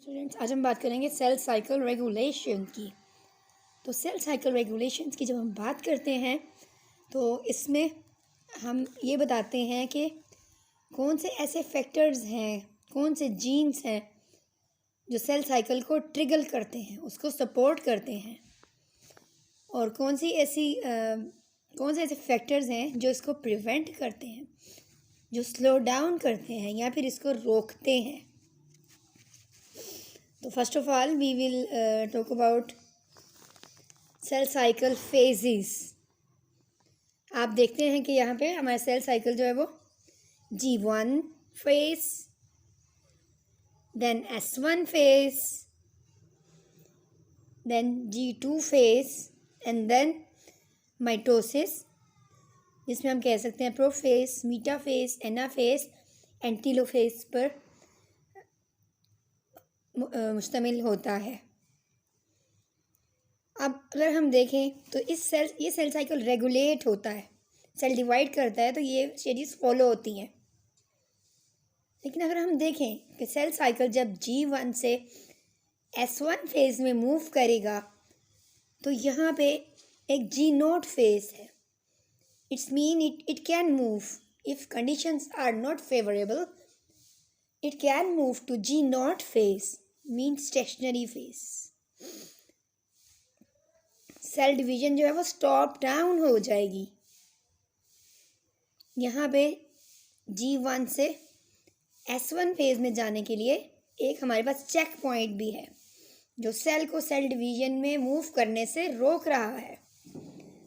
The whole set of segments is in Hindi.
स्टूडेंट्स, आज हम बात करेंगे सेल साइकिल रेगुलेशन की। तो सेल साइकिल रेगुलेशंस की जब हम बात करते हैं तो इसमें हम ये बताते हैं कि कौन से ऐसे फैक्टर्स हैं, कौन से जीन्स हैं जो सेल साइकिल को ट्रिगर करते हैं, उसको सपोर्ट करते हैं, और कौन से ऐसे फैक्टर्स हैं जो इसको प्रिवेंट करते हैं, जो स्लो डाउन करते हैं या फिर इसको रोकते हैं। तो first of all we will talk about cell cycle phases. आप देखते हैं कि यहाँ पे हमारा सेल साइकिल जो है वो G1 phase, then S1 phase, then G2 phase and then mitosis, जिसमें हम कह सकते हैं prophase, metaphase, anaphase and telophase पर मुश्तमिल होता है। अब अगर हम देखें तो ये सेल साइकिल रेगुलेट होता है, सेल डिवाइड करता है, तो ये स्टेजेस फॉलो होती हैं। लेकिन अगर हम देखें कि सेल साइकिल जब G1 से S1 फेज में मूव करेगा तो यहाँ पे एक G0 फेज है। It's mean it can move if conditions are not favourable, it can move to G0 phase, mean stationary phase. Cell division जो है वो स्टॉप डाउन हो जाएगी। यहाँ पे G1 से S1 फेज में जाने के लिए एक हमारे पास चेक पॉइंट भी है जो सेल को सेल डिवीजन में मूव करने से रोक रहा है।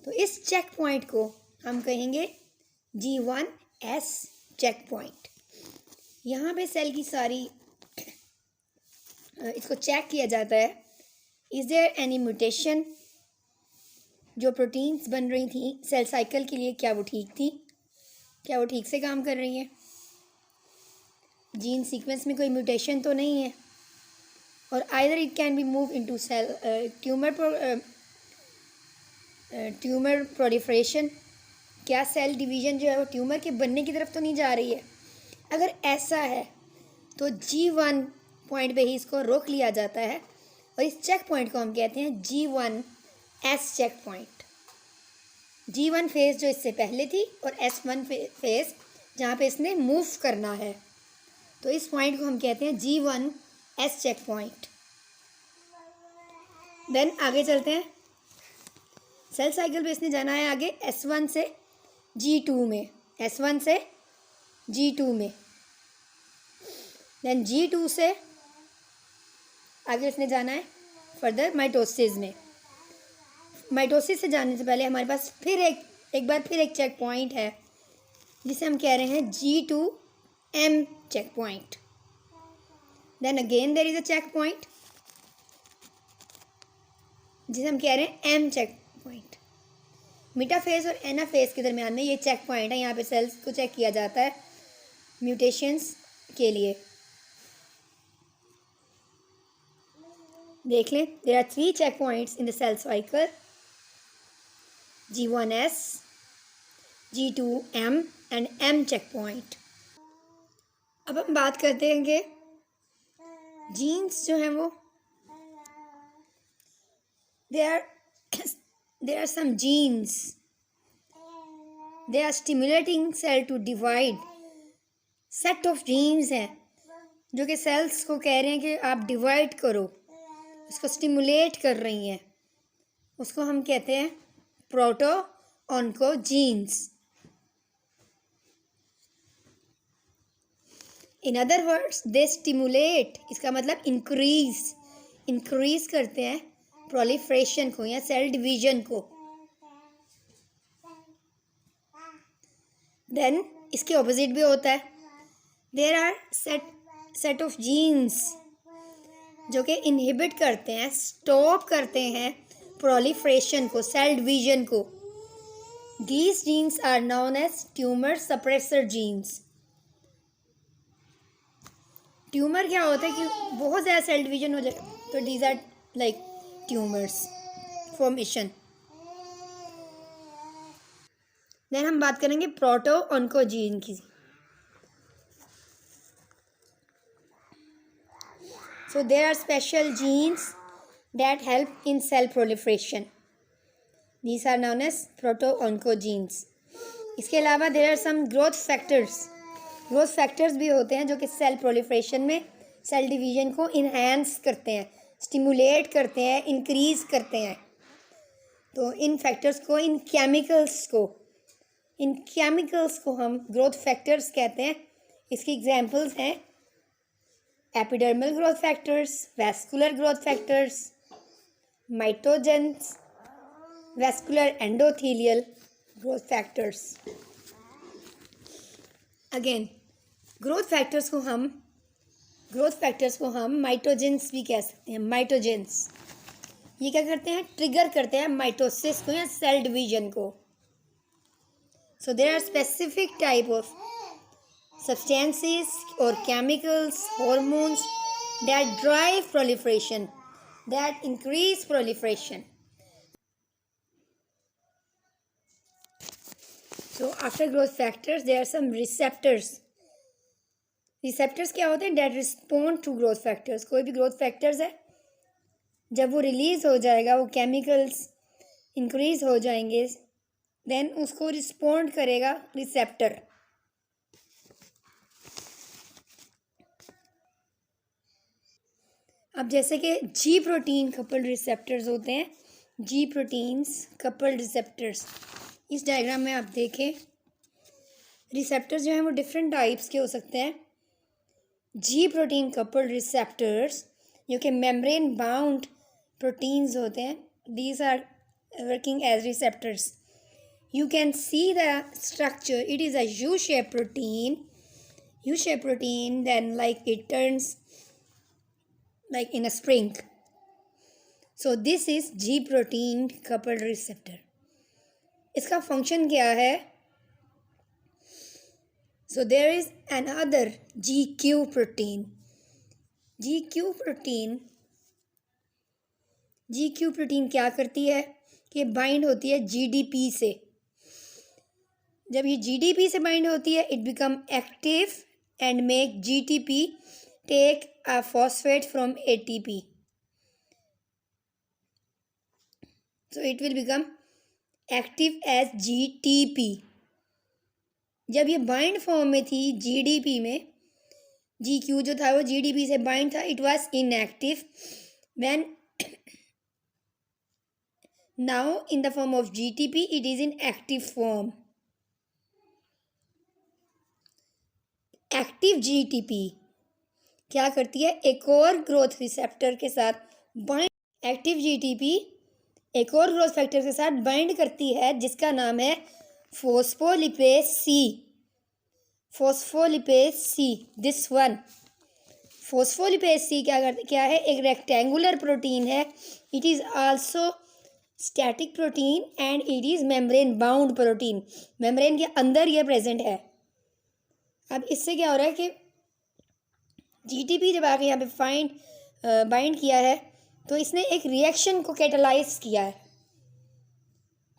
तो इस चेक पॉइंट को हम कहेंगे G1S चेक पॉइंट। यहाँ पे सेल की सारी इसको चेक किया जाता है, इज़ देयर एनी म्यूटेशन। जो प्रोटीन्स बन रही थी सेल साइकिल के लिए, क्या वो ठीक थी, क्या वो ठीक से काम कर रही हैं, जीन सीक्वेंस में कोई म्यूटेशन तो नहीं है। और either it can be move into cell tumour proliferation, क्या सेल डिवीजन जो है वो ट्यूमर के बनने की तरफ तो नहीं जा रही है। अगर ऐसा है तो G1 पॉइंट पे ही इसको रोक लिया जाता है और इस चेक पॉइंट को हम कहते हैं G1S check point. G1 phase जो इससे पहले थी और S1 फेज जहाँ पे इसने मूव करना है, तो इस पॉइंट को हम कहते हैं G1S चेक पॉइंट। देन आगे चलते हैं। सेल साइकिल पे इसने जाना है आगे S1 से G2 में, S1 से G2 में, देन G2 से आगे इसने जाना है फर्दर माइटोसिस में। माइटोसिस से जाने से पहले हमारे पास फिर एक बार एक चेक पॉइंट है जिसे हम कह रहे हैं G2M check point. Then again there is a check point जिसे हम कह रहे हैं M चेक पॉइंट। मीटाफेज और एनाफेज के दरमियान में ये चेक पॉइंट है, यहाँ पे सेल्स को चेक किया जाता है म्यूटेशंस के लिए। देख लें, there are 3 check points in the cell cycle, G1S, G2M and M check point. अब हम बात करते हैं कि जीन्स जो हैं वो there are some genes, they are stimulating cell to divide। Set of genes हैं जो कि सेल्स को कह रहे हैं कि आप डिवाइड करो, इसको स्टिमुलेट कर रही हैं। उसको हम कहते हैं proto oncogenes. In other words they stimulate, इसका मतलब इंक्रीज करते हैं प्रोलिफरेशन को या सेल डिवीजन को। देन इसके ऑपोजिट भी होता है, there are set of genes जो कि इनहिबिट करते हैं, स्टॉप करते हैं प्रोलिफरेशन को, सेल डिवीजन को। These genes are known as tumour suppressor genes. Tumour क्या होता है कि बहुत ज़्यादा सेल डिवीजन हो जाए तो these are like tumours formation. Then हम बात करेंगे प्रोटो ऑन्कोजीन की। So there are special genes that help in cell proliferation. These are known as proto-oncogenes. इसके अलावा there are some growth factors. Growth factors भी होते हैं जो कि cell proliferation में cell division को enhance करते हैं, stimulate करते हैं, increase करते हैं. तो इन factors को, इन chemicals को हम growth factors कहते हैं. इसकी examples हैं epidermal growth factors, vascular growth factors, mitogens, vascular endothelial growth factors. Again, growth factors को हम mitogens भी कह सकते हैं. mitogens ये क्या करते हैं? ट्रिगर करते हैं माइटोसिस को या सेल डिवीजन को. So there are specific type of substances or chemicals, hormones that drive proliferation, that increase proliferation. So after growth factors, there are some receptors. Receptors क्या होते हैं? That respond to growth factors. कोई भी growth factors है, जब वो रिलीज हो जाएगा, वो केमिकल्स इंक्रीज हो जाएंगे, देन उसको रिस्पॉन्ड करेगा रिसेप्टर. अब जैसे कि जी प्रोटीन कपल्ड रिसेप्टर्स होते हैं, जी प्रोटीन्स कपल्ड रिसेप्टर्स. इस डायग्राम में आप देखें, रिसेप्टर्स जो हैं वो डिफरेंट टाइप्स के हो सकते हैं. जी प्रोटीन कपल्ड रिसेप्टर्स जो कि मेम्ब्रेन बाउंड प्रोटीन्स होते हैं, these are working as receptors. You can see the structure. It is a U-shaped protein. U-shaped protein, then like it turns like in a spring. So this is G protein coupled receptor. इसका function क्या है? So there is another GQ protein. GQ protein क्या करती है कि बाइंड होती है GDP से. जब ये GDP से बाइंड होती है, it become active and make GTP take a phosphate from ATP. So it will become active as GTP. जब ये बाइंड फॉर्म में थी GDP में, GQ जो था वो GDP से बाइंड था, it was inactive. When now in the form of GTP it is in active form. Active GTP क्या करती है? एक और ग्रोथ रिसेप्टर के साथ बाइंड. एक्टिव GTP एक और ग्रोथ फैक्टर के साथ बाइंड करती है जिसका नाम है फोस्फोलिपेज सी. फोस्फोलिपेज सी, दिस वन. फोस्फोलिपेज सी क्या है? एक रेक्टेंगुलर प्रोटीन है. It is also static protein and it is membrane bound protein. Membrane के अंदर ये प्रेजेंट है. अब इससे क्या हो रहा है कि GTP जब आके यहाँ पे बाइंड किया है तो इसने एक रिएक्शन को कैटलाइज किया है.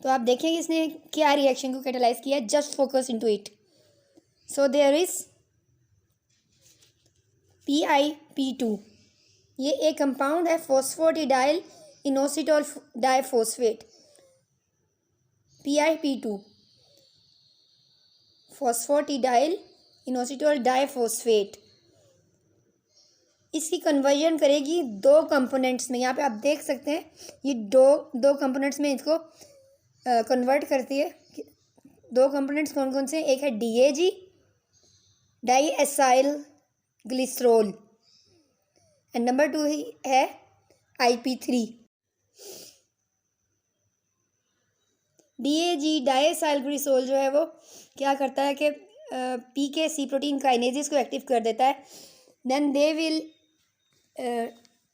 तो आप देखेंगे इसने क्या रिएक्शन को कैटलाइज किया है. Just focus into it. So there is PIP2. ये एक कंपाउंड है, phosphatidyl inositol diphosphate. PIP2 phosphatidyl inositol diphosphate. इसकी कन्वर्जन करेगी दो कंपोनेंट्स में. यहाँ पे आप देख सकते हैं ये दो कंपोनेंट्स में इसको कन्वर्ट करती है. दो कंपोनेंट्स कौन कौन से? एक है DAG, diacyl glycerol, and number 2 है IP3. DAG diacyl glycerol जो है वो क्या करता है कि PKC प्रोटीन काइनेजेस को एक्टिव कर देता है. Then they will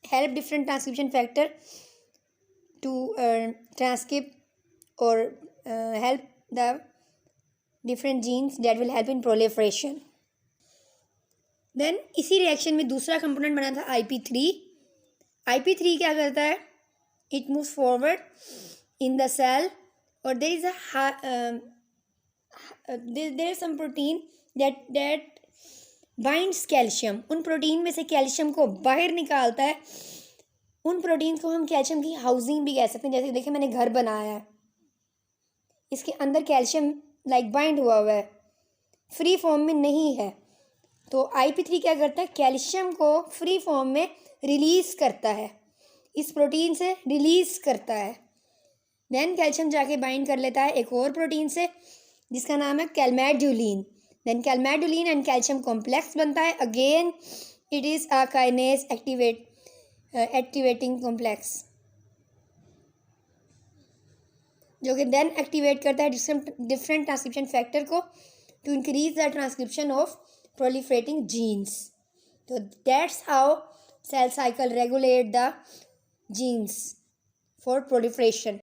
help different transcription factor to transcript और help the different genes that will help in proliferation. Then इसी रिएक्शन में दूसरा कंपोनेंट बना था IP3. IP3 क्या करता है? It moves forward in the cell और there is there is some protein that binds calcium, उन प्रोटीन में से कैल्शियम को बाहर निकालता है। उन प्रोटीन को हम कैल्शियम की हाउसिंग भी कह सकते हैं। जैसे देखिए मैंने घर बनाया है, इसके अंदर कैल्शियम बाइंड हुआ हुआ है, फ्री फॉर्म में नहीं है। तो IP3 क्या करता है, कैल्शियम को फ्री फॉर्म में रिलीज़ करता है, इस प्रोटीन से रिलीज़ करता है। देन कैल्शियम जाके बाइंड कर लेता है एक और प्रोटीन से जिसका नाम है calmodulin. Then calmodulin and calcium complex बनता है। Again it is a kinase activating complex, जो कि देन एक्टिवेट करता है डिफरेंट ट्रांसक्रिप्शन फैक्टर को to increase the transcription of proliferating genes. So that's how cell cycle regulate the genes for proliferation.